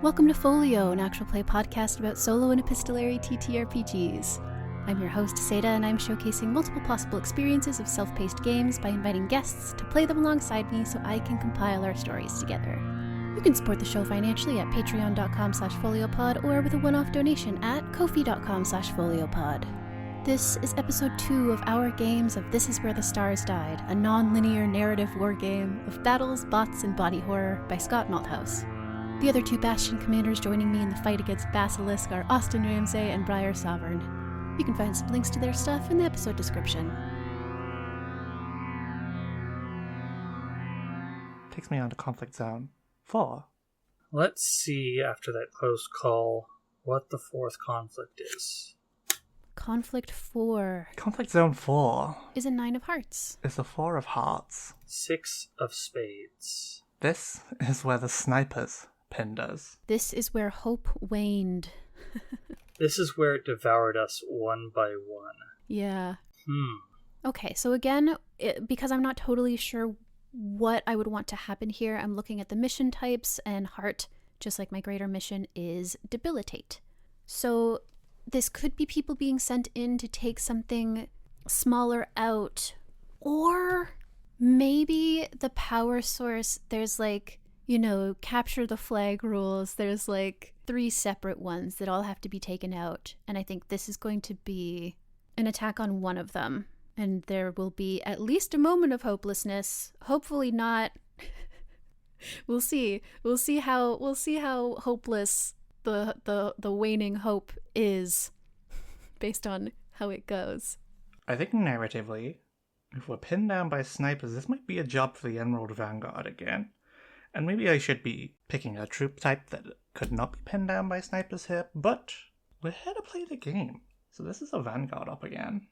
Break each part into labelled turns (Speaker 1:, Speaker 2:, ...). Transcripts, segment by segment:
Speaker 1: Welcome to Folio, an actual play podcast about solo and epistolary TTRPGs. I'm your host, Satah, and I'm showcasing multiple possible experiences of self-paced games by inviting guests to play them alongside me so I can compile our stories together. You can support the show financially at patreon.com/foliopod or with a one-off donation at ko-fi.com/foliopod. This is episode 2 of our games of This Is Where the Stars Died, a non-linear narrative war game of battles, bots, and body horror by Scott Malthouse. The other 2 Bastion commanders joining me in the fight against Basilisk are Austin Ramsay and Briar Sovereign. You can find some links to their stuff in the episode description.
Speaker 2: Takes me on to Conflict Zone 4.
Speaker 3: Let's see, after that close call, what the 4th conflict is.
Speaker 1: Conflict 4
Speaker 2: Conflict Zone 4
Speaker 1: is a 9 of hearts.
Speaker 2: is a 4 of hearts.
Speaker 3: 6 of spades.
Speaker 2: This is where the snipers pinned us.
Speaker 1: This is where hope waned.
Speaker 3: This is where it devoured us one by one.
Speaker 1: Yeah. Okay, so again, because I'm not totally sure what I would want to happen here, I'm looking at the mission types, and heart, just like my greater mission, is debilitate. So this could be people being sent in to take something smaller out, or maybe the power source, there's capture the flag rules. There's 3 separate ones that all have to be taken out. And I think this is going to be an attack on one of them. And there will be at least a moment of hopelessness. Hopefully not. We'll see. We'll see how hopeless the waning hope is based on how it goes.
Speaker 2: I think narratively, if we're pinned down by snipers, this might be a job for the Emerald Vanguard again. And maybe I should be picking a troop type that could not be pinned down by snipers here, but we're here to play the game. So this is a Vanguard up again.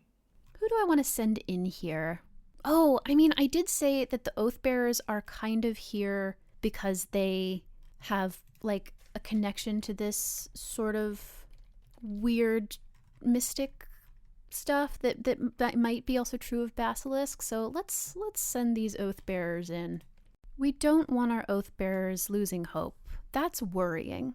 Speaker 1: Who do I want to send in here? Oh, I did say that the Oathbearers are kind of here because they have, a connection to this sort of weird mystic stuff that might be also true of Basilisk. So let's send these Oathbearers in. We don't want our Oathbearers losing hope. That's worrying.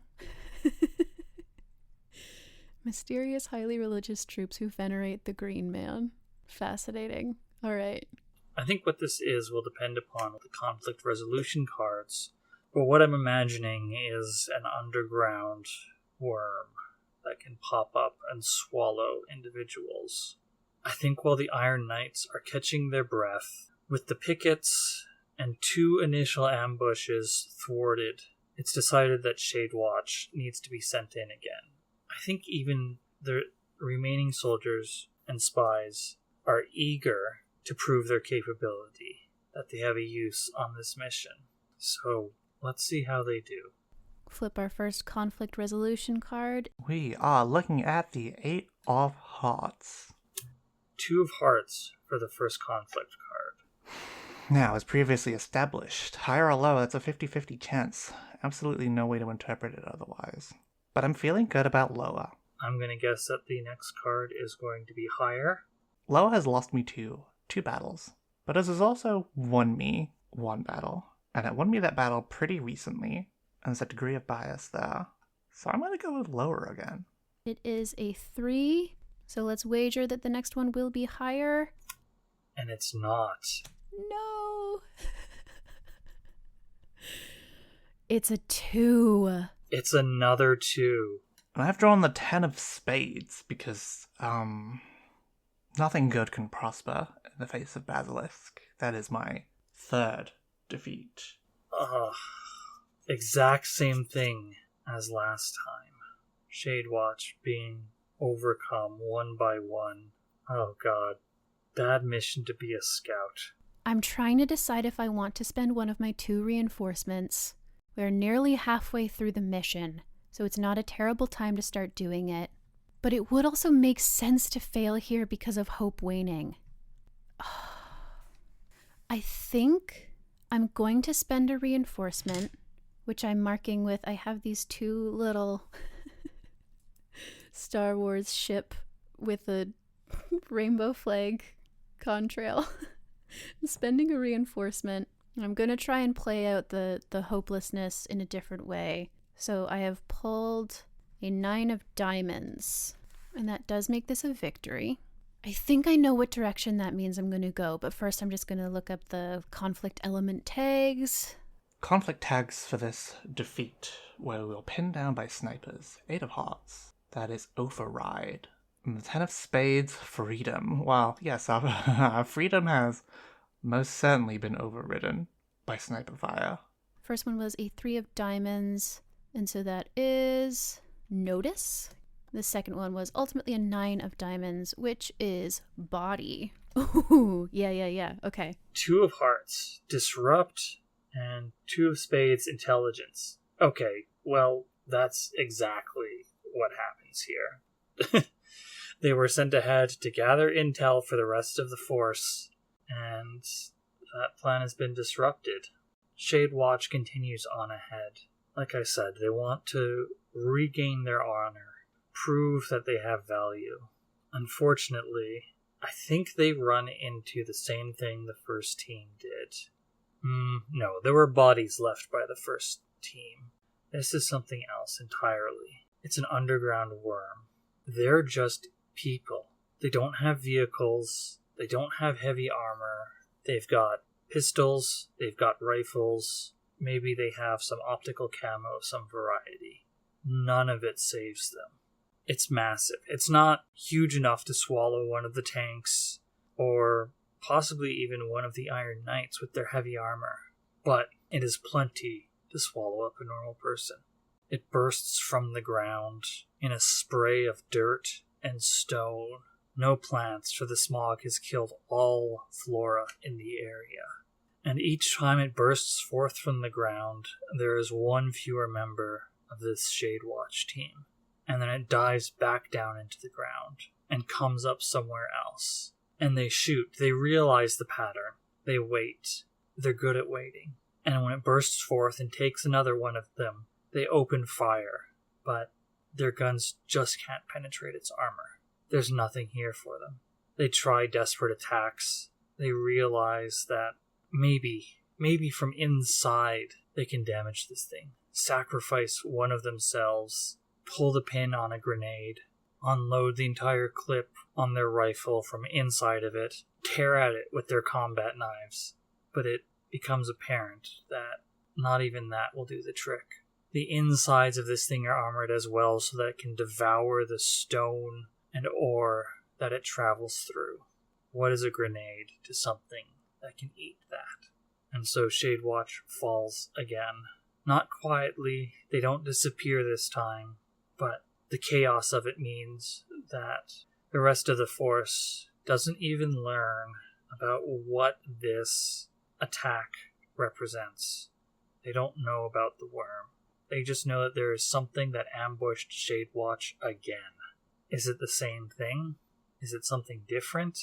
Speaker 1: Mysterious, highly religious troops who venerate the Green Man. Fascinating. All right.
Speaker 3: I think what this is will depend upon the conflict resolution cards. But what I'm imagining is an underground worm that can pop up and swallow individuals. I think while the Iron Knights are catching their breath, with the pickets and 2 initial ambushes thwarted, it's decided that Shade Watch needs to be sent in again. I think even the remaining soldiers and spies are eager to prove their capability, that they have a use on this mission. So let's see how they do.
Speaker 1: Flip our first conflict resolution card.
Speaker 2: We are looking at the 8 of Hearts.
Speaker 3: 2 of Hearts for the first conflict card.
Speaker 2: Now, as previously established, higher or lower, that's a 50-50 chance. Absolutely no way to interpret it otherwise. But I'm feeling good about lower.
Speaker 3: I'm going to guess that the next card is going to be higher.
Speaker 2: Lower has lost me 2 battles, but it has also won me 1 battle. And it won me that battle pretty recently, and there's a degree of bias there. So I'm going to go with lower again.
Speaker 1: It is a 3, so let's wager that the next one will be higher.
Speaker 3: And it's not.
Speaker 1: No. It's a 2.
Speaker 3: It's another 2.
Speaker 2: And I've drawn the 10 of spades because, nothing good can prosper in the face of Basilisk. That is my 3rd defeat.
Speaker 3: Exact same thing as last time. Shade Watch being overcome one by one. Oh god. Bad mission to be a scout.
Speaker 1: I'm trying to decide if I want to spend one of my 2 reinforcements. We're nearly halfway through the mission, so it's not a terrible time to start doing it. But it would also make sense to fail here because of hope waning. I think I'm going to spend a reinforcement, which I'm marking with, I have these 2 little Star Wars ship with a rainbow flag contrail. I'm spending a reinforcement. I'm going to try and play out the hopelessness in a different way. So I have pulled a 9 of diamonds, and that does make this a victory. I think I know what direction that means I'm going to go, but first I'm just going to look up the conflict element tags.
Speaker 2: Conflict tags for this defeat, where we'll pin down by snipers. 8 of hearts. That is override. And the 10 of spades, freedom. Well, yes, our freedom has most certainly been overridden by sniper fire.
Speaker 1: First one was a 3 of diamonds, and so that is notice. The second one was ultimately a 9 of diamonds, which is body. Ooh, yeah. Okay.
Speaker 3: 2 of hearts, disrupt, and 2 of spades, intelligence. Okay, well, that's exactly what happens here. They were sent ahead to gather intel for the rest of the force, and that plan has been disrupted. Shade Watch continues on ahead. Like I said, they want to regain their honor, prove that they have value. Unfortunately, I think they run into the same thing the first team did. No, there were bodies left by the first team. This is something else entirely. It's an underground worm. They're just people. They don't have vehicles. They don't have heavy armor. They've got pistols. They've got rifles. Maybe they have some optical camo of some variety. None of it saves them. It's massive. It's not huge enough to swallow one of the tanks, or possibly even one of the Iron Knights with their heavy armor, but it is plenty to swallow up a normal person. It bursts from the ground in a spray of dirt and stone. No plants, for the smog has killed all flora in the area. And each time it bursts forth from the ground, there is one fewer member of this Shade Watch team. And then it dives back down into the ground and comes up somewhere else. And they shoot. They realize the pattern. They wait. They're good at waiting. And when it bursts forth and takes another one of them, they open fire. But their guns just can't penetrate its armor. There's nothing here for them. They try desperate attacks. They realize that maybe from inside they can damage this thing. Sacrifice one of themselves, pull the pin on a grenade, unload the entire clip on their rifle from inside of it, tear at it with their combat knives. But it becomes apparent that not even that will do the trick. The insides of this thing are armored as well so that it can devour the stone and ore that it travels through. What is a grenade to something that can eat that? And so Shade Watch falls again. Not quietly, they don't disappear this time, but the chaos of it means that the rest of the force doesn't even learn about what this attack represents. They don't know about the worm. They just know that there is something that ambushed Shade Watch again. Is it the same thing? Is it something different?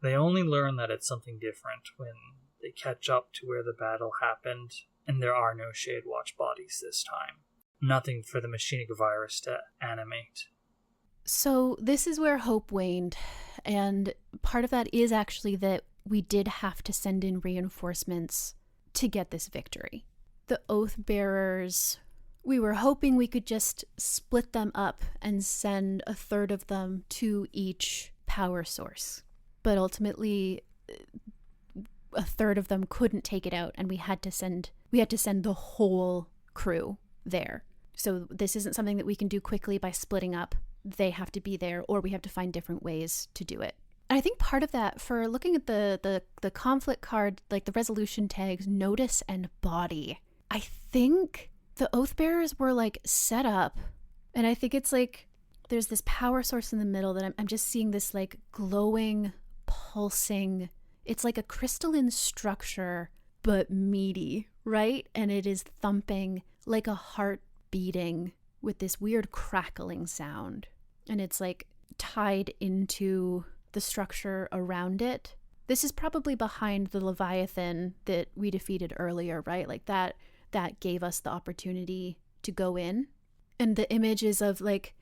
Speaker 3: They only learn that it's something different when they catch up to where the battle happened, and there are no Shade Watch bodies this time. Nothing for the machinic virus to animate.
Speaker 1: So this is where hope waned, and part of that is actually that we did have to send in reinforcements to get this victory. The Oath Bearers, we were hoping we could just split them up and send a third of them to each power source. But ultimately, a third of them couldn't take it out, and we had to send the whole crew there. So this isn't something that we can do quickly by splitting up. They have to be there, or we have to find different ways to do it. And I think part of that, for looking at the conflict card, like the resolution tags, notice and body, I think the Oath Bearers were like set up, and I think it's like there's this power source in the middle that I'm just seeing this like glowing, pulsing. It's like a crystalline structure, but meaty, right? And it is thumping like a heart beating with this weird crackling sound. And it's like tied into the structure around it. This is probably behind the Leviathan that we defeated earlier, right? Like that gave us the opportunity to go in. And the image is of like,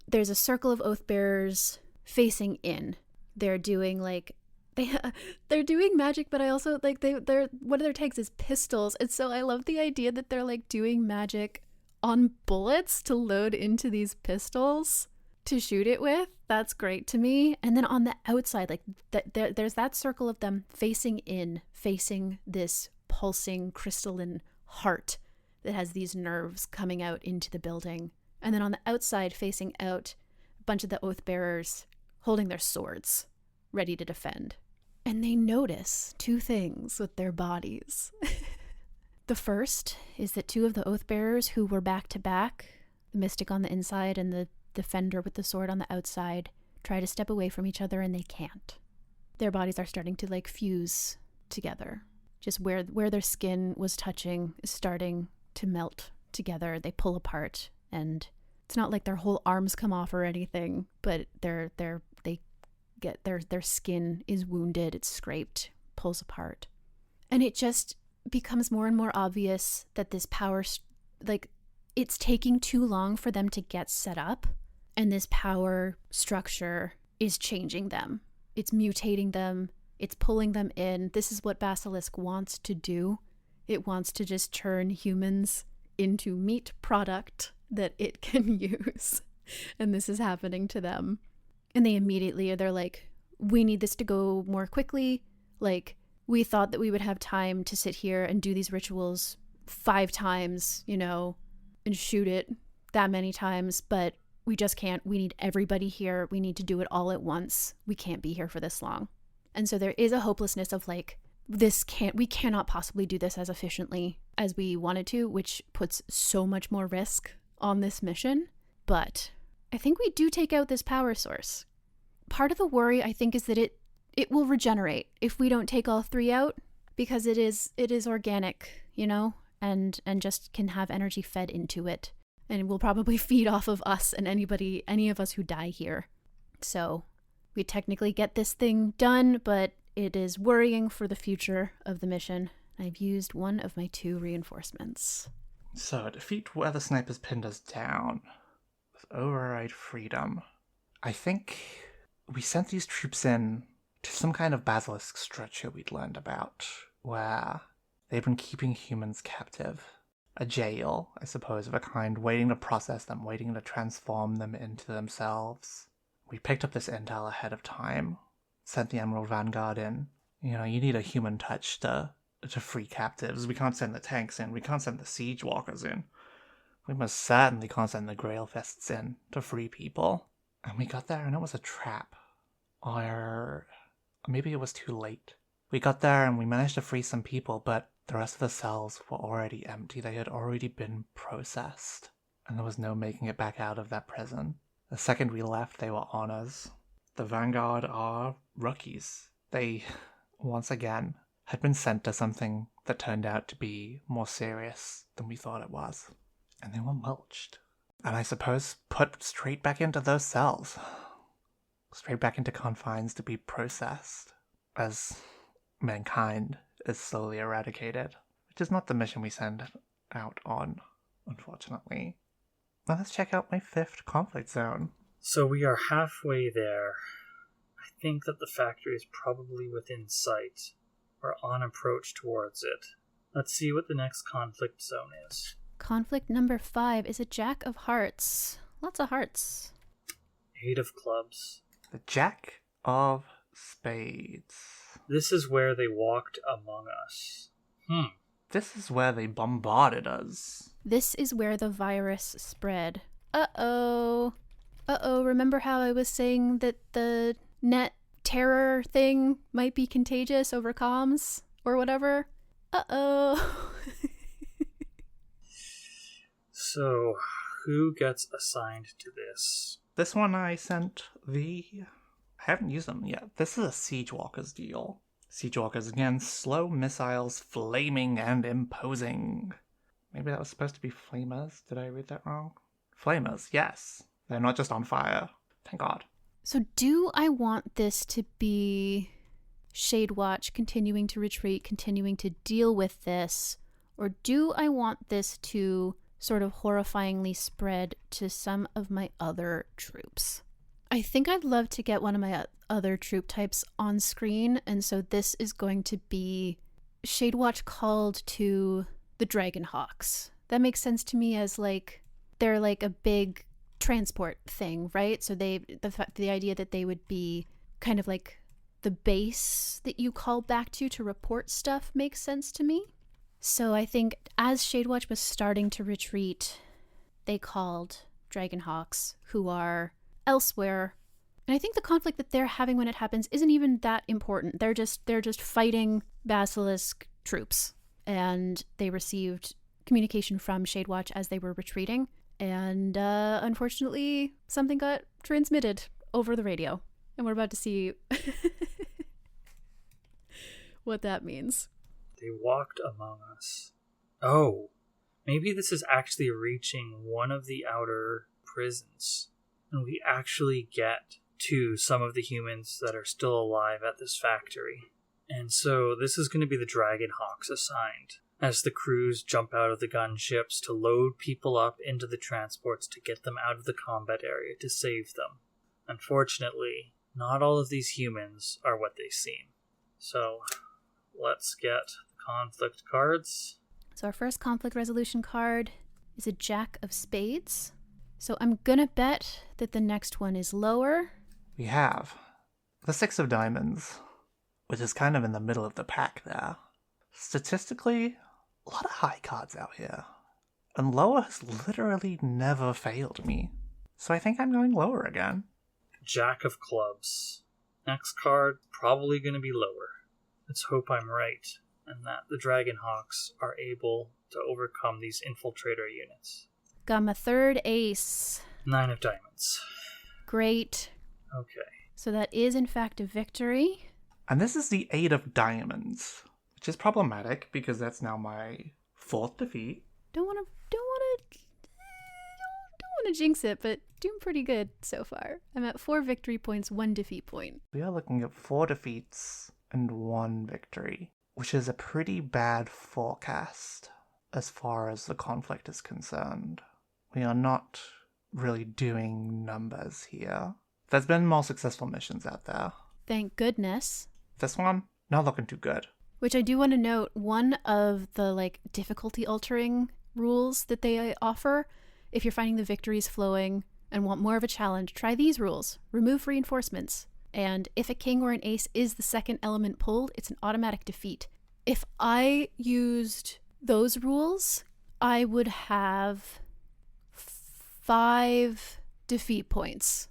Speaker 1: there's a circle of Oath Bearers facing in. They're doing like, they're doing magic, but I also like they're one of their tags is pistols. And so I love the idea that they're like doing magic on bullets to load into these pistols to shoot it with. That's great to me. And then on the outside, like there's that circle of them facing in, facing this pulsing crystalline heart that has these nerves coming out into the building. And then on the outside, facing out, a bunch of the oath bearers holding their swords, ready to defend. And they notice two things with their bodies. The first is that two of the oath bearers who were back to back, the mystic on the inside and the defender with the sword on the outside, try to step away from each other and they can't. Their bodies are starting to like fuse together. Just where their skin was touching is starting to melt together. They pull apart, and it's not like their whole arms come off or anything, but their skin is wounded, it's scraped, pulls apart. And it just becomes more and more obvious that this power, like, it's taking too long for them to get set up, and this power structure is changing them. It's mutating them. It's pulling them in. This is what Basilisk wants to do. It wants to just turn humans into meat product that it can use. And this is happening to them. And they're like, we need this to go more quickly. Like, we thought that we would have time to sit here and do these rituals 5 times, and shoot it that many times, but we just can't. We need everybody here. We need to do it all at once. We can't be here for this long. And so there is a hopelessness of like, we cannot possibly do this as efficiently as we wanted to, which puts so much more risk on this mission. But I think we do take out this power source. Part of the worry, I think, is that it will regenerate if we don't take all 3 out, because it is organic, and just can have energy fed into it, and it will probably feed off of us and any of us who die here. So we technically get this thing done, but it is worrying for the future of the mission. I've used one of my 2 reinforcements.
Speaker 2: So, defeat where the snipers pinned us down with override freedom. I think we sent these troops in to some kind of basilisk structure we'd learned about, where they've been keeping humans captive. A jail, I suppose, of a kind, waiting to process them, waiting to transform them into themselves. We picked up this intel ahead of time, sent the Emerald Vanguard in. You need a human touch to free captives. We can't send the tanks in. We can't send the siege walkers in. We most certainly can't send the Grail Fists in to free people. And we got there and it was a trap. Or maybe it was too late. We got there and we managed to free some people, but the rest of the cells were already empty. They had already been processed. And there was no making it back out of that prison. The second we left, they were on us. The Vanguard are rookies. They, once again, had been sent to something that turned out to be more serious than we thought it was. And they were mulched. And I suppose put straight back into those cells. Straight back into confines to be processed. As mankind is slowly eradicated. Which is not the mission we send out on, unfortunately. Now let's check out my 5th conflict zone.
Speaker 3: So we are halfway there. I think that the factory is probably within sight. We're on approach towards it. Let's see what the next conflict zone is.
Speaker 1: Conflict number 5 is a Jack of Hearts. Lots of hearts.
Speaker 3: 8 of clubs.
Speaker 2: The Jack of Spades.
Speaker 3: This is where they walked among us.
Speaker 2: This is where they bombarded us.
Speaker 1: This is where the virus spread. Uh-oh. Remember how I was saying that the net terror thing might be contagious over comms or whatever? Uh-oh.
Speaker 3: So, who gets assigned to this?
Speaker 2: This one I sent I haven't used them yet. This is a Siege Walkers deal. Siege Walkers, again, slow missiles, flaming and imposing. Maybe that was supposed to be flamers. Did I read that wrong? Flamers, yes. They're not just on fire. Thank God.
Speaker 1: So do I want this to be Shade Watch continuing to retreat, continuing to deal with this? Or do I want this to sort of horrifyingly spread to some of my other troops? I think I'd love to get one of my other troop types on screen, and so this is going to be Shade Watch called to the Dragon Hawks, That makes sense to me as like they're like a big transport thing, right? So the idea that they would be kind of like the base that you call back to report stuff makes sense to me. So I think as Shadewatch was starting to retreat, they called Dragonhawks, who are elsewhere. And I think the conflict that they're having when it happens isn't even that important. They're just fighting Basilisk troops. And they received communication from Shadewatch as they were retreating. And unfortunately, something got transmitted over the radio. And we're about to see what that means.
Speaker 3: They walked among us. Oh, maybe this is actually reaching one of the outer prisons. And we actually get to some of the humans that are still alive at this factory. And so this is going to be the Dragonhawks assigned, as the crews jump out of the gunships to load people up into the transports to get them out of the combat area to save them. Unfortunately, not all of these humans are what they seem. So let's get the conflict cards.
Speaker 1: So our first conflict resolution card is a Jack of Spades. So I'm gonna bet that the next one is lower.
Speaker 2: We have the Six of Diamonds, which is kind of in the middle of the pack there. Statistically, a lot of high cards out here. And lower has literally never failed me. So I think I'm going lower again.
Speaker 3: Jack of Clubs. Next card, probably going to be lower. Let's hope I'm right, and that the Dragonhawks are able to overcome these infiltrator units.
Speaker 1: Got my third ace.
Speaker 3: 9 of Diamonds.
Speaker 1: Great.
Speaker 3: Okay.
Speaker 1: So that is in fact a victory.
Speaker 2: And this is the 8 of Diamonds, which is problematic because that's now my 4th defeat.
Speaker 1: Don't want to jinx it, but doing pretty good so far. I'm at 4 victory points, 1 defeat point.
Speaker 2: We are looking at 4 defeats and 1 victory, which is a pretty bad forecast as far as the conflict is concerned. We are not really doing numbers here. There's been more successful missions out there.
Speaker 1: Thank goodness.
Speaker 2: This one, not looking too good.
Speaker 1: Which I do want to note, one of the difficulty altering rules that they offer, if you're finding the victories flowing and want more of a challenge, try these rules. Remove reinforcements. And if a king or an ace is the second element pulled, it's an automatic defeat. If I used those rules, I would have 5 defeat points.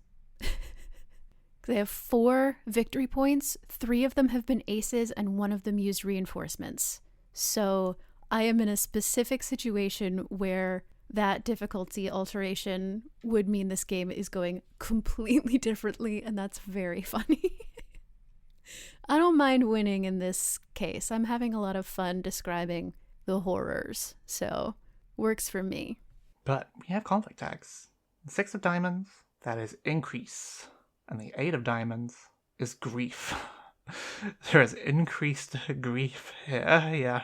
Speaker 1: They have 4 victory points. 3 of them have been aces and 1 of them used reinforcements. So I am in a specific situation where that difficulty alteration would mean this game is going completely differently, and that's very funny. I don't mind winning in this case. I'm having a lot of fun describing the horrors, so works for me.
Speaker 2: But we have conflict tags. The 6 of Diamonds, that is increase. And the 8 of Diamonds is grief. There is increased grief here, yeah.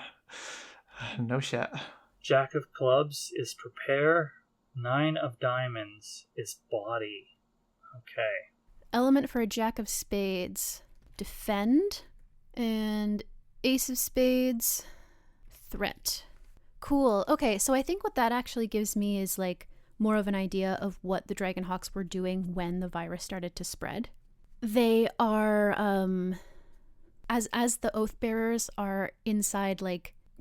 Speaker 2: No shit.
Speaker 3: Jack of Clubs is prepare. 9 of Diamonds is body. Okay.
Speaker 1: Element for a Jack of Spades, defend. And Ace of Spades, threat. Cool. Okay, so I think what that actually gives me is more of an idea of what the Dragonhawks were doing when the virus started to spread. They are, as the Oathbearers are inside,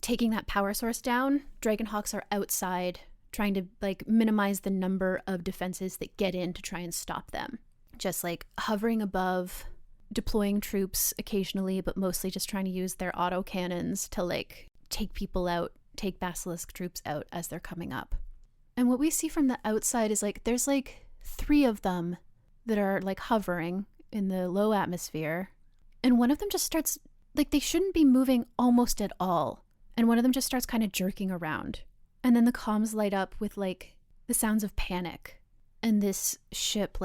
Speaker 1: taking that power source down, Dragonhawks are outside trying to, minimize the number of defenses that get in to try and stop them. Just, hovering above, deploying troops occasionally, but mostly just trying to use their autocannons to, take people out, take Basilisk troops out as they're coming up. And what we see from the outside is there's 3 of them that are hovering in the low atmosphere. And one of them just starts, they shouldn't be moving almost at all. And one of them just starts kind of jerking around. And then the comms light up with the sounds of panic. And this ship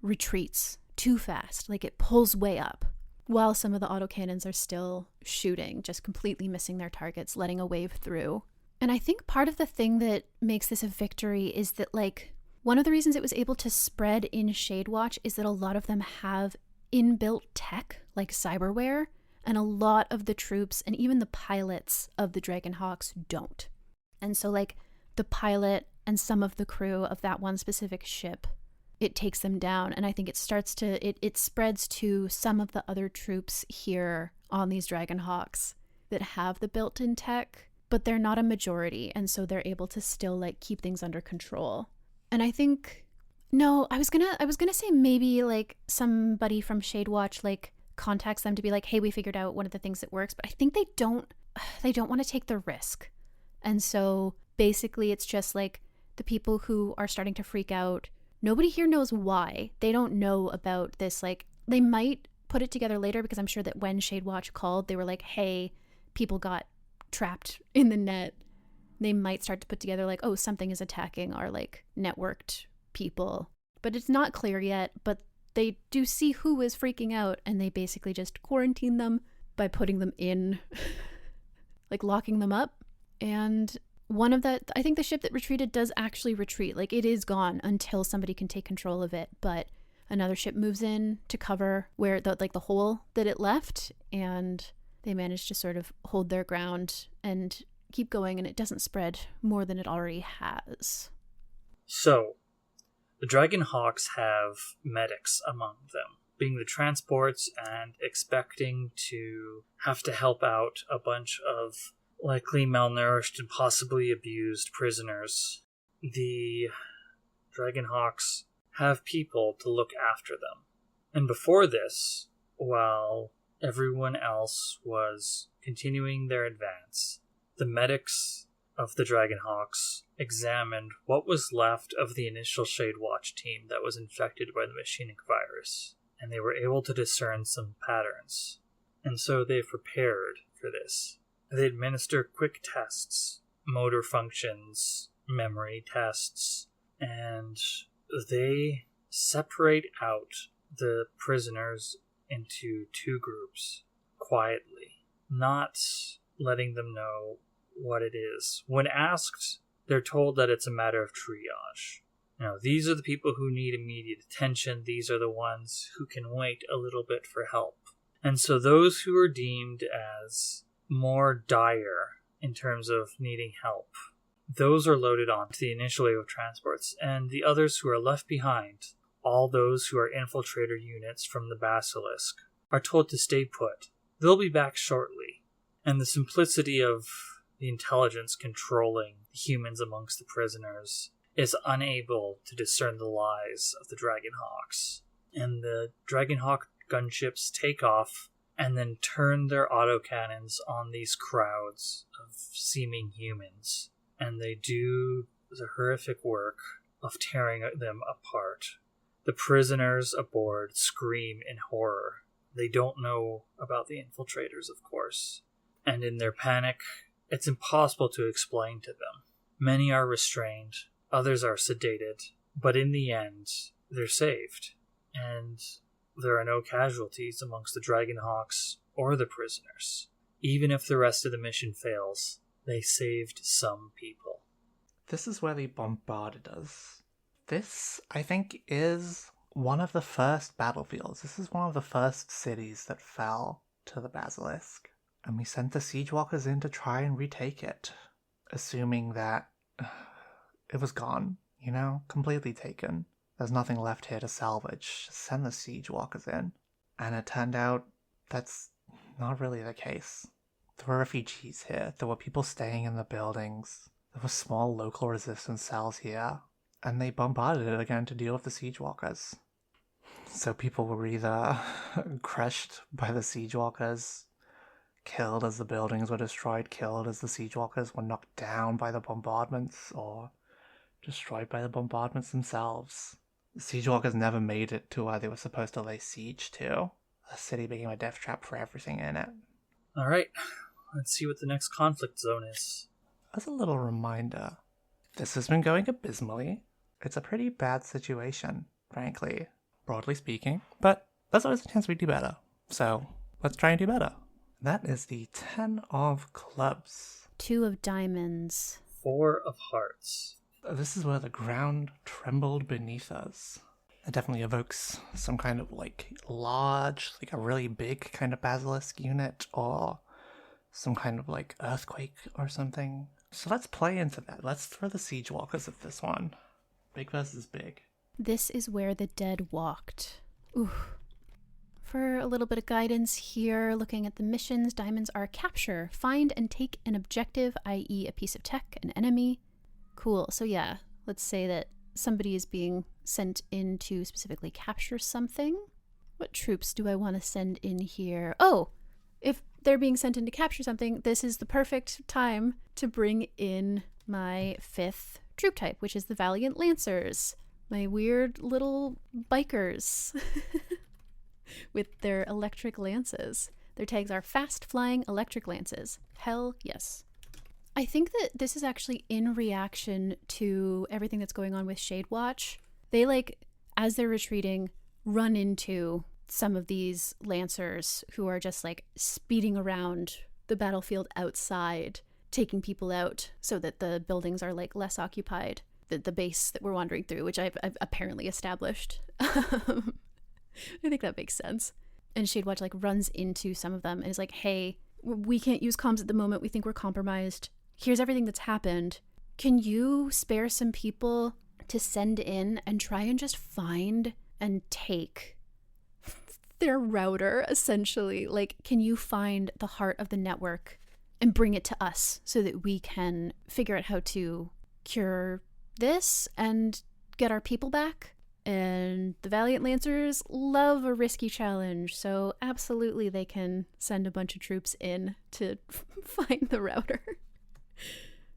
Speaker 1: retreats too fast. It pulls way up. While some of the autocannons are still shooting, just completely missing their targets, letting a wave through. And I think part of the thing that makes this a victory is that, one of the reasons it was able to spread in Shadewatch is that a lot of them have inbuilt tech, like cyberware, and a lot of the troops and even the pilots of the Dragonhawks don't. And so, the pilot and some of the crew of that one specific ship, it takes them down. And I think it starts to, it spreads to some of the other troops here on these Dragonhawks that have the built-in tech, but they're not a majority. And so they're able to still like keep things under control. And I think, no, I was gonna say maybe like somebody from Shadewatch like contacts them to be like, hey, we figured out one of the things that works, but I think they don't want to take the risk. And so basically it's just like the people who are starting to freak out, nobody here knows why. They don't know about this. Like, they might put it together later, because I'm sure that when Shadewatch called, they were like, hey, people got trapped in the net. They might start to put together like, oh, something is attacking our like networked people. But it's not clear yet, but they do see who is freaking out, and they basically just quarantine them by putting them in, like locking them up. And I think the ship that retreated does actually retreat. Like, it is gone until somebody can take control of it. But another ship moves in to cover where the hole that it left, and they manage to sort of hold their ground and keep going, and it doesn't spread more than it already has.
Speaker 3: So, the Dragonhawks have medics among them, being the transports and expecting to have to help out a bunch of likely malnourished and possibly abused prisoners. The Dragonhawks have people to look after them. And before this, while everyone else was continuing their advance, the medics of the Dragonhawks examined what was left of the initial Shadewatch team that was infected by the machinic virus, and they were able to discern some patterns. And so they prepared for this. They administer quick tests, motor functions, memory tests, and they separate out the prisoners into two groups quietly, not letting them know what it is. When asked, they're told that it's a matter of triage. You know, these are the people who need immediate attention. These are the ones who can wait a little bit for help. And so those who are deemed as more dire in terms of needing help, those are loaded onto the initial wave of transports, and the others who are left behind, all those who are infiltrator units from the Basilisk, are told to stay put. They'll be back shortly. And the simplicity of the intelligence controlling the humans amongst the prisoners is unable to discern the lies of the Dragonhawks. And the Dragonhawk gunships take off and then turn their autocannons on these crowds of seeming humans. And they do the horrific work of tearing them apart. The prisoners aboard scream in horror. They don't know about the infiltrators, of course. And in their panic, it's impossible to explain to them. Many are restrained, others are sedated, but in the end, they're saved. And there are no casualties amongst the Dragonhawks or the prisoners. Even if the rest of the mission fails, they saved some people.
Speaker 2: This is where they bombarded us. This, I think, is one of the first battlefields. This is one of the first cities that fell to the Basilisk. And we sent the siege walkers in to try and retake it, assuming that it was gone, completely taken. There's nothing left here to salvage. Just send the siege walkers in. And it turned out that's not really the case. There were refugees here. There were people staying in the buildings. There were small local resistance cells here. And they bombarded it again to deal with the siege walkers. So people were either crushed by the siege walkers, killed as the buildings were destroyed, killed as the siege walkers were knocked down by the bombardments, or destroyed by the bombardments themselves. The siege walkers never made it to where they were supposed to lay siege to. The city became a death trap for everything in it.
Speaker 3: Alright, let's see what the next conflict zone is.
Speaker 2: As a little reminder, this has been going abysmally. It's a pretty bad situation, frankly, broadly speaking, but there's always a chance we do better. So, let's try and do better. That is the 10 of clubs. 2 of diamonds.
Speaker 3: 4 of hearts.
Speaker 2: This is where the ground trembled beneath us. It definitely evokes some kind of large, a really big kind of basilisk unit, or some kind of earthquake or something. So let's play into that. Let's throw the siege walkers at this one. Big versus big.
Speaker 1: This is where the dead walked. Ooh. For a little bit of guidance here, looking at the missions, diamonds are capture, find and take an objective, i.e. a piece of tech, an enemy. Cool. So yeah, let's say that somebody is being sent in to specifically capture something. What troops do I want to send in here? Oh, if they're being sent in to capture something, this is the perfect time to bring in my 5th troop type, which is the Valiant Lancers. My weird little bikers with their electric lances. Their tags are fast-flying electric lances. Hell yes. I think that this is actually in reaction to everything that's going on with Shade Watch. They, like, as they're retreating, run into some of these lancers who are just, like, speeding around the battlefield outside, taking people out so that the buildings are, like, less occupied. The base that we're wandering through, which I've apparently established. I think that makes sense. And Shadewatch, like, runs into some of them and is like, hey, we can't use comms at the moment. We think we're compromised. Here's everything that's happened. Can you spare some people to send in and try and just find and take their router, essentially? Like, can you find the heart of the network and bring it to us so that we can figure out how to cure this and get our people back? And the Valiant Lancers love a risky challenge, so absolutely they can send a bunch of troops in to find the router.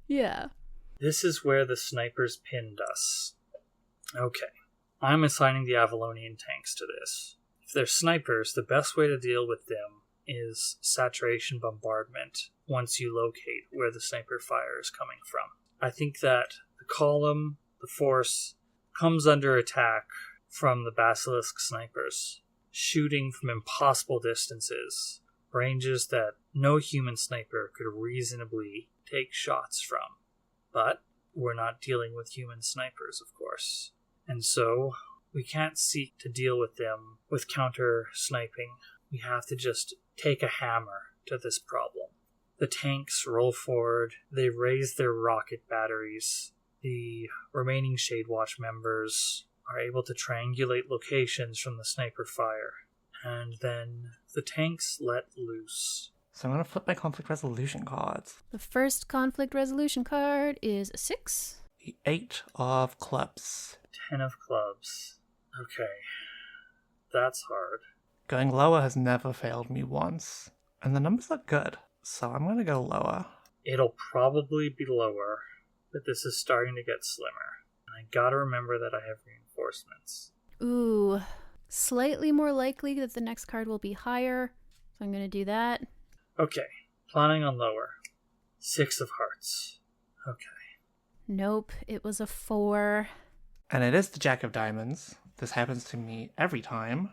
Speaker 1: Yeah.
Speaker 3: This is where the snipers pinned us. Okay. I'm assigning the Avalonian tanks to this. If they're snipers, the best way to deal with them is saturation bombardment once you locate where the sniper fire is coming from. I think that the column, the force, comes under attack from the basilisk snipers, shooting from impossible distances, ranges that no human sniper could reasonably take shots from. But we're not dealing with human snipers, of course. And so we can't seek to deal with them with counter sniping. We have to just take a hammer to this problem. The tanks roll forward, they raise their rocket batteries. The remaining Shadewatch members are able to triangulate locations from the sniper fire. And then the tanks let loose.
Speaker 2: So I'm going to flip my conflict resolution cards.
Speaker 1: The first conflict resolution card is a 6.
Speaker 2: The 8 of clubs.
Speaker 3: 10 of clubs. Okay. That's hard.
Speaker 2: Going lower has never failed me once. And the numbers look good, so I'm going to go lower.
Speaker 3: It'll probably be lower, but this is starting to get slimmer. And I gotta remember that I have reinforcements.
Speaker 1: Ooh, slightly more likely that the next card will be higher, so I'm going to do that.
Speaker 3: Okay, planning on lower. 6 of hearts. Okay.
Speaker 1: Nope, it was a 4.
Speaker 2: And it is the Jack of Diamonds. This happens to me every time.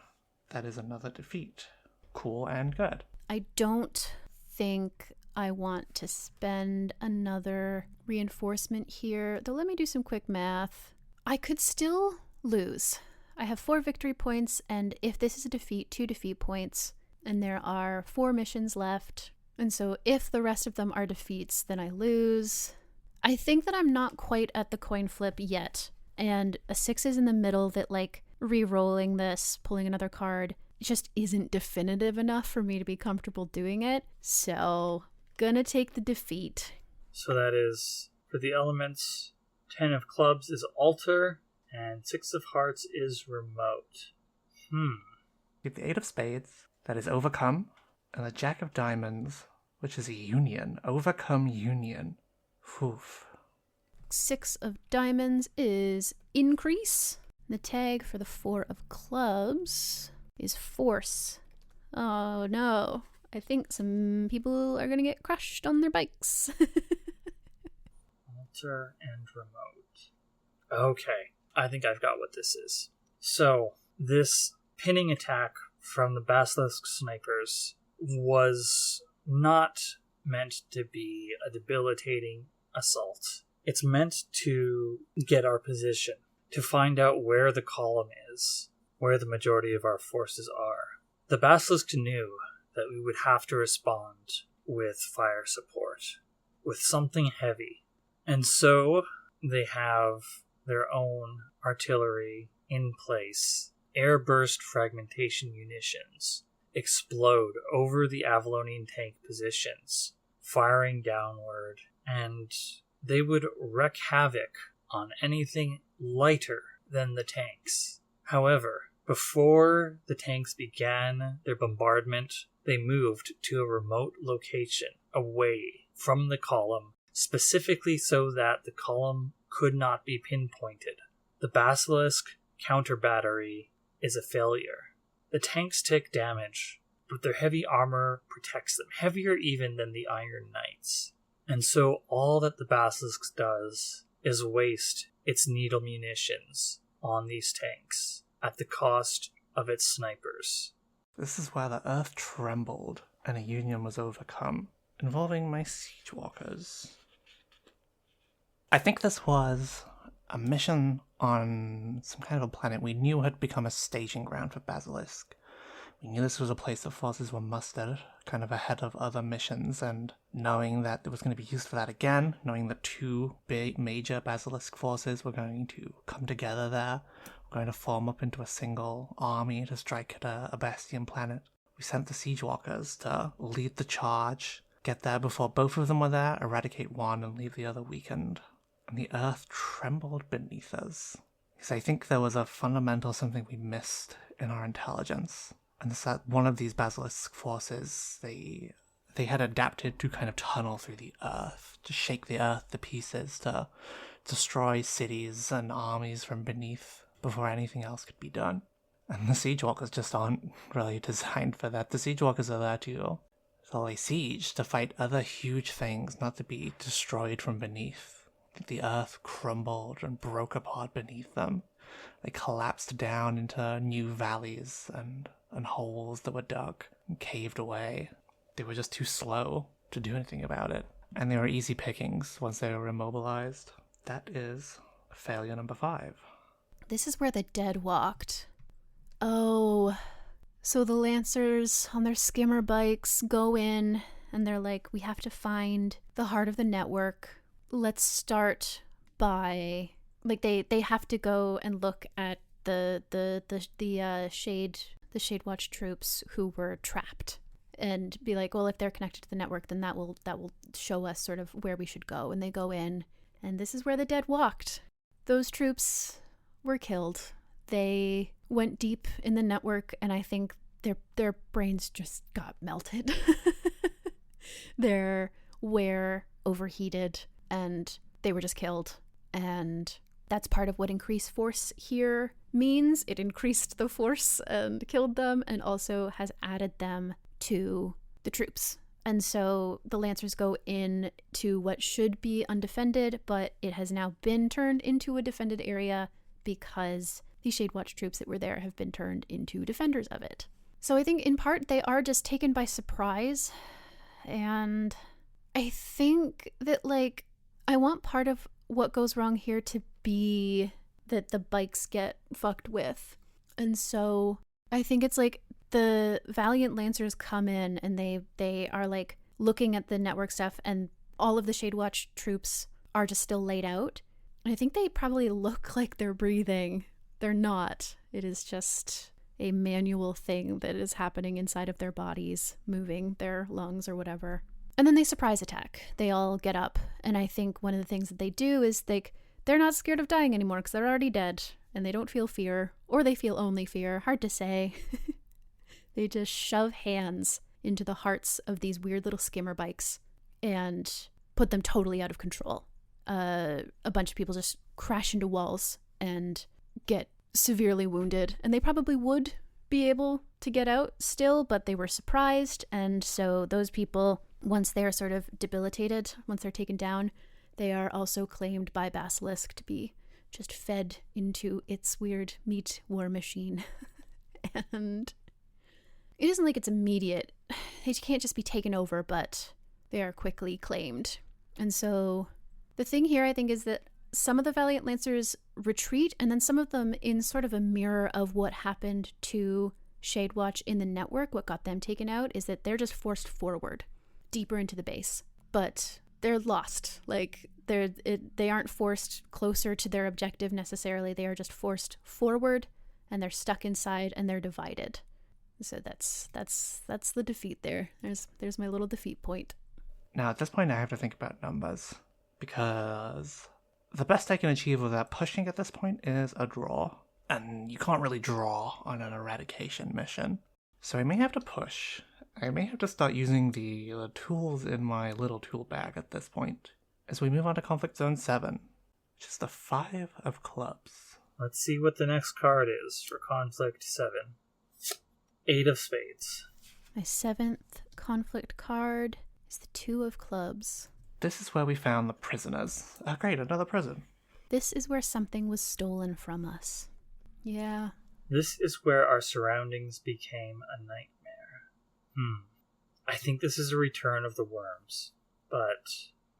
Speaker 2: That is another defeat. Cool and good.
Speaker 1: I don't think I want to spend another reinforcement here, though let me do some quick math. I could still lose. I have 4 victory points, and if this is a defeat, 2 defeat points, and there are 4 missions left. And so if the rest of them are defeats, then I lose. I think that I'm not quite at the coin flip yet, and a 6 is in the middle that, like, re-rolling this, pulling another card, just isn't definitive enough for me to be comfortable doing it. So, gonna take the defeat.
Speaker 3: So that is, for the elements, 10 of clubs is altar, and 6 of hearts is remote.
Speaker 2: With the 8 of spades, that is overcome, and the Jack of Diamonds, which is a union. Overcome union. Oof.
Speaker 1: 6 of diamonds is increase. The tag for the 4 of clubs is force. Oh no. I think some people are going to get crushed on their bikes.
Speaker 3: Altar and remote. Okay, I think I've got what this is. So, this pinning attack from the basilisk snipers was not meant to be a debilitating assault. It's meant to get our position, to find out where the column is, where the majority of our forces are. The basilisk knew that we would have to respond with fire support. with something heavy. And so they have their own artillery in place. Airburst fragmentation munitions explode over the Avalonian tank positions, firing downward, and they would wreak havoc on anything lighter than the tanks. However, before the tanks began their bombardment, they moved to a remote location away from the column, specifically so that the column could not be pinpointed. The Basilisk counter battery is a failure. The tanks take damage, but their heavy armor protects them, heavier even than the Iron Knights. And so all that the Basilisk does is waste its needle munitions on these tanks at the cost of its snipers.
Speaker 2: This is where the earth trembled and a union was overcome, involving my siege walkers. I think this was a mission on some kind of a planet we knew had become a staging ground for Basilisk. We knew this was a place the forces were mustered, kind of ahead of other missions, and knowing that it was going to be used for that again, knowing that two big major Basilisk forces were going to come together there, were going to form up into a single army to strike at a Bastion planet. We sent the Siege Walkers to lead the charge, get there before both of them were there, eradicate one and leave the other weakened. And the earth trembled beneath us. Because I think there was a fundamental something we missed in our intelligence. And it's that one of these Basilisk forces, they had adapted to kind of tunnel through the earth, to shake the earth to pieces, to destroy cities and armies from beneath before anything else could be done. And the Siege Walkers just aren't really designed for that. The Siege Walkers are there to lay siege, to fight other huge things, not to be destroyed from beneath. The earth crumbled and broke apart beneath them. They collapsed down into new valleys and holes that were dug and caved away. They were just too slow to do anything about it. And they were easy pickings once they were immobilized. That is failure number 5.
Speaker 1: This is where the dead walked. Oh, so the Lancers on their skimmer bikes go in and they're like, we have to find the heart of the network. Let's start by, like, they have to go and look at the Shade Watch troops who were trapped and be like, well, if they're connected to the network, then that will show us sort of where we should go. And they go in, and this is where the dead walked. Those troops were killed. They went deep in the network, and I think their brains just got melted. Their wear overheated, and they were just killed. And that's part of what increased force here means. It increased the force and killed them, and also has added them to the troops. And so the Lancers go in to what should be undefended, but it has now been turned into a defended area because the Shade Watch troops that were there have been turned into defenders of it. So I think in part they are just taken by surprise. And I think that, like, I want part of what goes wrong here to be that the bikes get fucked with. And so I think it's like the Valiant Lancers come in and they are like looking at the network stuff, and all of the Shade Watch troops are just still laid out. And I think they probably look like they're breathing. They're not. It is just a manual thing that is happening inside of their bodies, moving their lungs or whatever. And then they surprise attack. They all get up. And I think one of the things that they do is they're not scared of dying anymore because they're already dead. And they don't feel fear. Or they feel only fear. Hard to say. They just shove hands into the hearts of these weird little skimmer bikes and put them totally out of control. A bunch of people just crash into walls and get severely wounded. And they probably would be able to get out still, but they were surprised. And so those people, once they're sort of debilitated, once they're taken down, they are also claimed by Basilisk to be just fed into its weird meat war machine. And it isn't like it's immediate. They can't just be taken over, but they are quickly claimed. And so the thing here, I think, is that some of the Valiant Lancers retreat, and then some of them, in sort of a mirror of what happened to Shade Watch in the network, what got them taken out, is that they're just forced forward, deeper into the base. But they're lost. Like they aren't forced closer to their objective necessarily. They are just forced forward, and they're stuck inside, and they're divided. So that's the defeat there. There's my little defeat point.
Speaker 2: Now at this point I have to think about numbers, because the best I can achieve without pushing at this point is a draw. And you can't really draw on an eradication mission. So I may have to push. I may have to start using the tools in my little tool bag at this point. As we move on to Conflict Zone 7, which is the 5 of clubs.
Speaker 3: Let's see what the next card is for Conflict 7. 8 of spades.
Speaker 1: My 7th conflict card is the 2 of clubs.
Speaker 2: This is where we found the prisoners. Oh great, another prison.
Speaker 1: This is where something was stolen from us. Yeah.
Speaker 3: This is where our surroundings became a nightmare. I think this is a return of the worms, but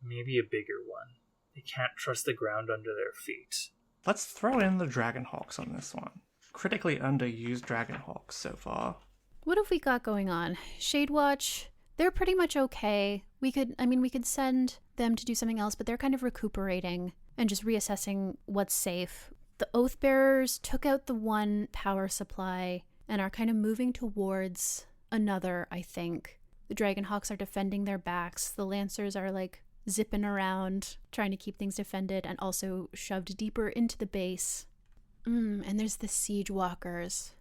Speaker 3: maybe a bigger one. They can't trust the ground under their feet.
Speaker 2: Let's throw in the Dragonhawks on this one. Critically underused Dragonhawks so far.
Speaker 1: What have we got going on? Shadewatch, they're pretty much okay. We could send them to do something else, but they're kind of recuperating and just reassessing what's safe. The Oathbearers took out the one power supply and are kind of moving towards another, I think. The Dragonhawks are defending their backs. The Lancers are like zipping around, trying to keep things defended and also shoved deeper into the base. And there's the Siege Walkers.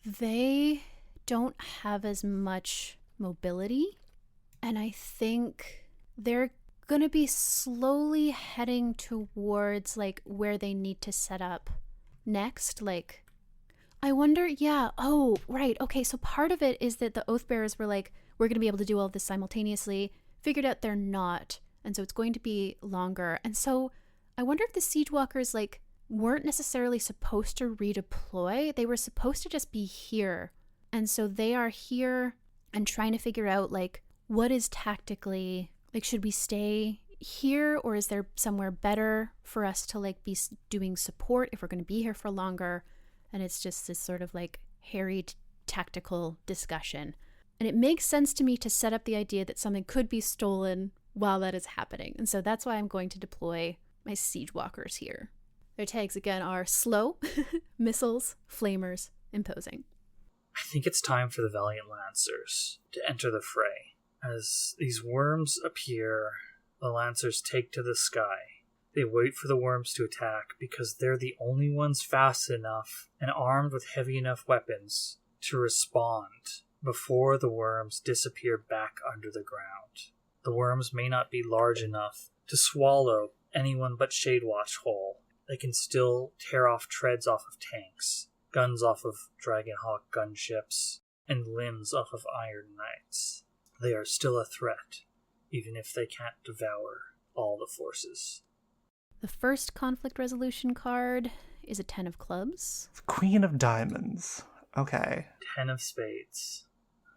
Speaker 1: They don't have as much mobility, and I think they're gonna be slowly heading towards like where they need to set up next. Like, I wonder, yeah, oh, right, okay, so part of it is that the Oathbearers were like, we're gonna be able to do all of this simultaneously, figured out they're not, and so it's going to be longer. And so I wonder if the Siege Walkers like weren't necessarily supposed to redeploy. They were supposed to just be here, and so they are here and trying to figure out like what is tactically, like, should we stay here or is there somewhere better for us to like be doing support if we're going to be here for longer? And it's just this sort of like harried tactical discussion. And it makes sense to me to set up the idea that something could be stolen while that is happening. And so that's why I'm going to deploy my Siege Walkers here. Their tags again are slow, missiles, flamers, imposing.
Speaker 3: I think it's time for the Valiant Lancers to enter the fray. As these worms appear, the Lancers take to the sky. They wait for the worms to attack because they're the only ones fast enough and armed with heavy enough weapons to respond before the worms disappear back under the ground. The worms may not be large enough to swallow anyone but Shadewatch whole. They can still tear off treads off of tanks, guns off of Dragonhawk gunships, and limbs off of Iron Knights. They are still a threat, even if they can't devour all the forces.
Speaker 1: The first conflict resolution card is a 10 of clubs.
Speaker 2: Queen of Diamonds. Okay.
Speaker 3: 10 of spades.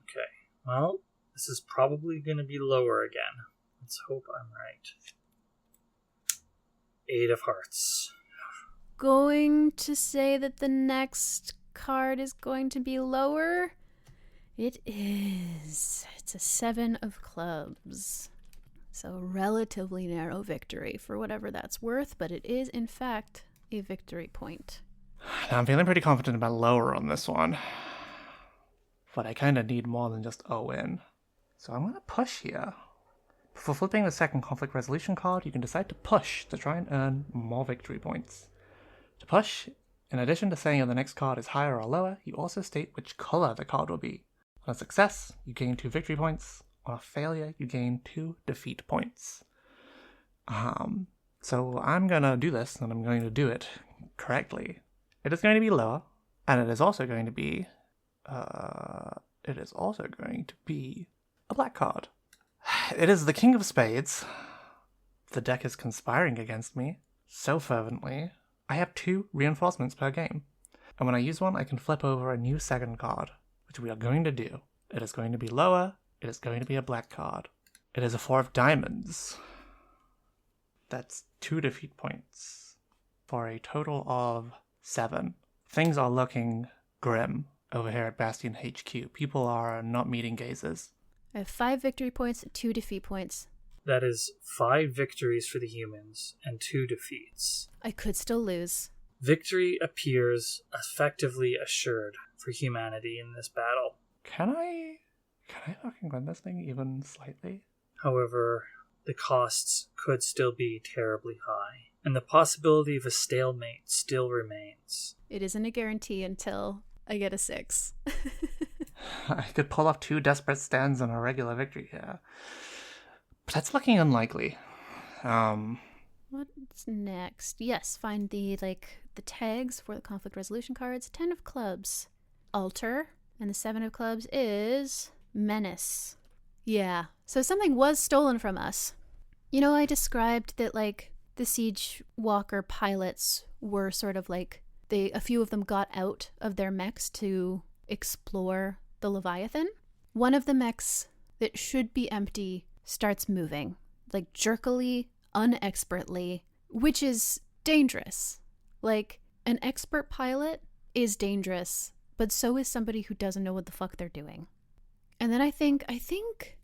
Speaker 3: Okay. Well, this is probably going to be lower again. Let's hope I'm right. 8 of hearts.
Speaker 1: Going to say that the next card is going to be lower. It is. It's a 7 of clubs. So relatively narrow victory for whatever that's worth, but it is in fact a victory point.
Speaker 2: Now, I'm feeling pretty confident about lower on this one. But I kind of need more than just a win. So I'm going to push here. Before flipping the second conflict resolution card, you can decide to push to try and earn more victory points. To push, in addition to saying if the next card is higher or lower, you also state which color the card will be. On a success, you gain 2 victory points. On a failure, you gain 2 defeat points. So I'm going to do this, and I'm going to do it correctly. It is going to be lower, and it is also going to be a black card. It is the King of Spades. The deck is conspiring against me so fervently. I have 2 reinforcements per game, and when I use one, I can flip over a new second card, which we are going to do. It is going to be lower. It is going to be a black card. It is a 4 of diamonds. That's 2 defeat points for a total of 7. Things are looking grim over here at Bastion HQ. People are not meeting gazes.
Speaker 1: I have 5 victory points, 2 defeat points.
Speaker 3: That is 5 victories for the humans and 2 defeats.
Speaker 1: I could still lose.
Speaker 3: Victory appears effectively assured for humanity in this battle.
Speaker 2: Can I fucking win this thing even slightly?
Speaker 3: However, the costs could still be terribly high, and the possibility of a stalemate still remains.
Speaker 1: It isn't a guarantee until I get a 6.
Speaker 2: I could pull off 2 desperate stands and a regular victory here. But that's looking unlikely.
Speaker 1: What's next? Yes, find the tags for the conflict resolution cards. 10 of clubs, alter, and the 7 of clubs is menace. Yeah, so something was stolen from us. You know, I described that the siege walker pilots were sort of a few of them got out of their mechs to explore the Leviathan. One of the mechs that should be empty starts moving, jerkily, unexpertly, which is dangerous. An expert pilot is dangerous, but so is somebody who doesn't know what the fuck they're doing. And then I think,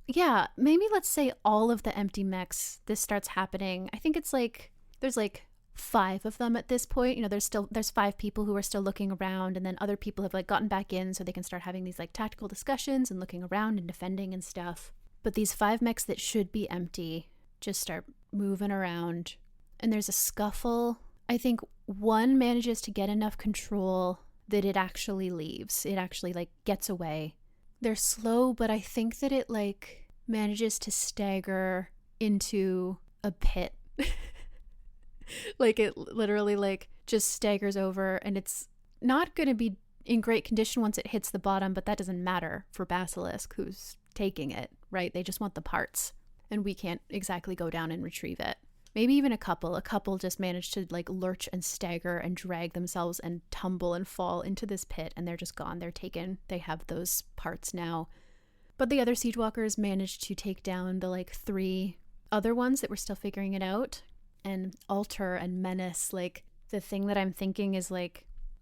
Speaker 1: yeah, maybe let's say all of the empty mechs, this starts happening. I think it's there's 5 of them at this point. You know, there's 5 people who are still looking around, and then other people have gotten back in so they can start having these tactical discussions and looking around and defending and stuff. But these 5 mechs that should be empty just start moving around, and there's a scuffle. I think one manages to get enough control that it actually leaves. It actually gets away. They're slow, but I think that it manages to stagger into a pit. It literally just staggers over, and it's not going to be in great condition once it hits the bottom, but that doesn't matter for Basilisk, who's taking it, right? They just want the parts, and we can't exactly go down and retrieve it. Maybe even a couple just manage to lurch and stagger and drag themselves and tumble and fall into this pit, and they're just gone. They're taken. They have those parts now. But the other siege walkers managed to take down the 3 other ones that were still figuring it out. And alter and menace, the thing that I'm thinking is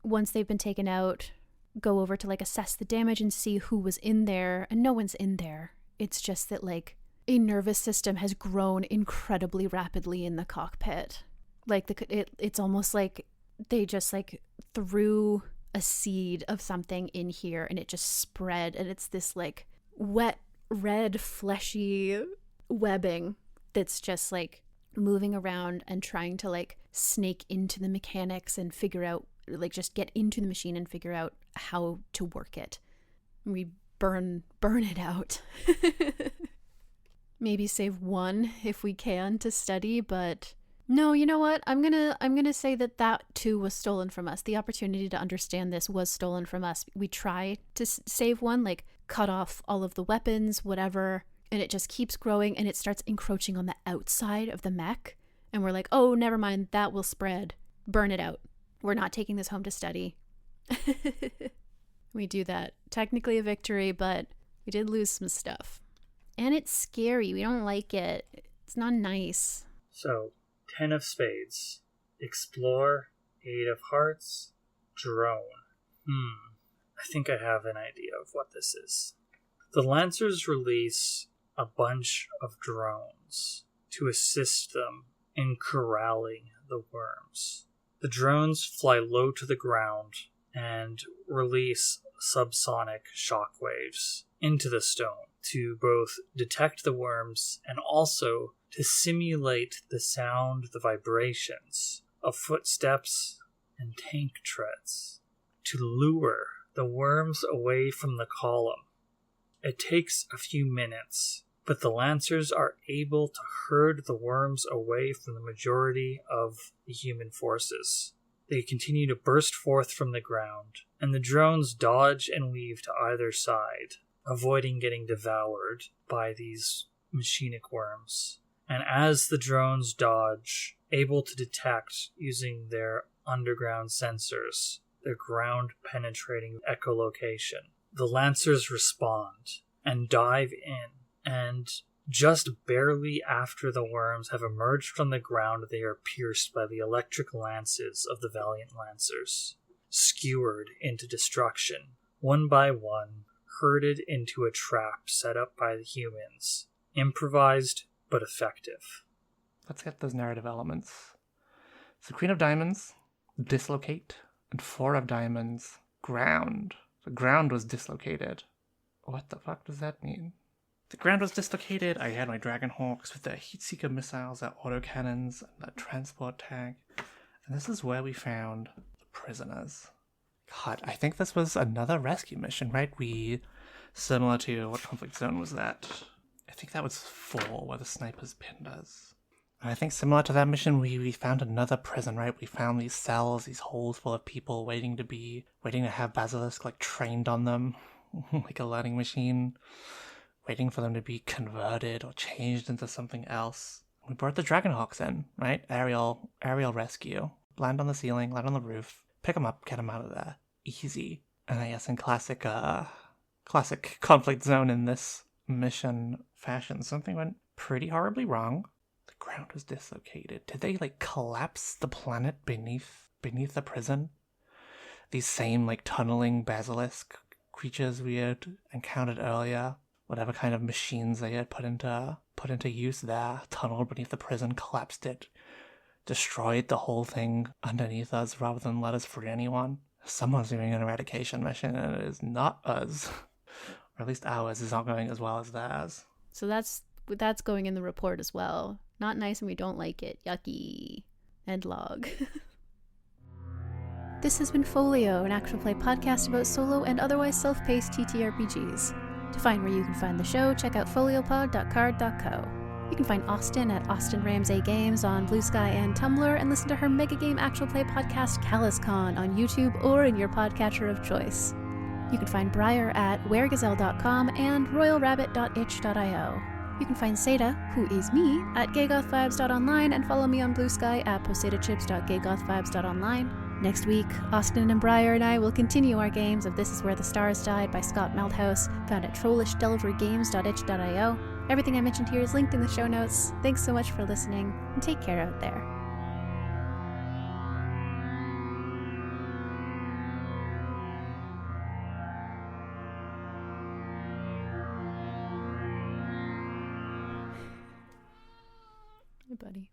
Speaker 1: once they've been taken out, go over to assess the damage and see who was in there, and no one's in there. It's just that a nervous system has grown incredibly rapidly in the cockpit. It's almost they just threw a seed of something in here, and it just spread, and it's this wet, red, fleshy webbing that's just moving around and trying to snake into the mechanics and figure out just get into the machine and figure out how to work it. We burn it out. Maybe save 1 if we can to study, but no, you know what? I'm gonna say that too was stolen from us. The opportunity to understand this was stolen from us. We try to save 1, cut off all of the weapons, whatever, and it just keeps growing, and it starts encroaching on the outside of the mech, and we're oh, never mind, that will spread. Burn it out. We're not taking this home to study. We do that. Technically a victory, but we did lose some stuff. And it's scary. We don't like it. It's not nice.
Speaker 3: So, 10 of spades. Explore, 8 of hearts, drone. I think I have an idea of what this is. The Lancers release a bunch of drones to assist them in corralling the worms. The drones fly low to the ground and release subsonic shockwaves into the stone to both detect the worms and also to simulate the sound, the vibrations of footsteps and tank treads to lure the worms away from the column. It takes a few minutes, but the Lancers are able to herd the worms away from the majority of the human forces. They continue to burst forth from the ground, and the drones dodge and weave to either side, avoiding getting devoured by these machinic worms. And as the drones dodge, able to detect using their underground sensors, their ground-penetrating echolocation, the Lancers respond and dive in, and just barely after the worms have emerged from the ground, they are pierced by the electric lances of the valiant Lancers, skewered into destruction, one by one, herded into a trap set up by the humans, improvised but effective.
Speaker 2: Let's get those narrative elements. So Queen of Diamonds, dislocate, and Four of Diamonds, ground. The ground was dislocated. What the fuck does that mean? The ground was dislocated. I had my Dragonhawks with their Heatseeker missiles, their autocannons, and that transport tank. And this is where we found the prisoners. God, I think this was another rescue mission, right? Similar to, what conflict zone was that? I think that was 4, where the snipers pinned us. And I think similar to that mission, we found another prison, right? We found these cells, these holes full of people waiting to have Basilisk, trained on them, like a learning machine, waiting for them to be converted or changed into something else. We brought the Dragonhawks in, right? Aerial rescue. Land on the ceiling, land on the roof, pick them up, get them out of there. Easy. And I guess in classic conflict zone in this mission fashion, something went pretty horribly wrong. The ground was dislocated. Did they collapse the planet beneath the prison? These same tunneling basilisk creatures we had encountered earlier, whatever kind of machines they had put into use there, tunneled beneath the prison, collapsed it, destroyed the whole thing underneath us rather than let us free anyone. Someone's doing an eradication mission, and it is not us. Or at least ours is not going as well as theirs.
Speaker 1: So that's going in the report as well. Not nice, and we don't like it. Yucky. End log. This has been Folio, an actual play podcast about solo and otherwise self-paced TTRPGs. To find where you can find the show, check out foliopod.card.co. You can find Austin at Austin Ramsay Games on Bluesky and Tumblr, and listen to her mega game actual play podcast CallusCon on YouTube or in your podcatcher of choice. You can find Briar at weregazelle.com and royalrabbit.itch.io. You can find Satah, who is me, at gaygothvibes.online, and follow me on Bluesky at posatachips.gaygothvibes.online. Next week, Austin and Briar and I will continue our games of This Is Where the Stars Died by Scott Meldhouse, found at trollishdelvergames.itch.io. Everything I mentioned here is linked in the show notes. Thanks so much for listening, and take care out there. Hey, buddy.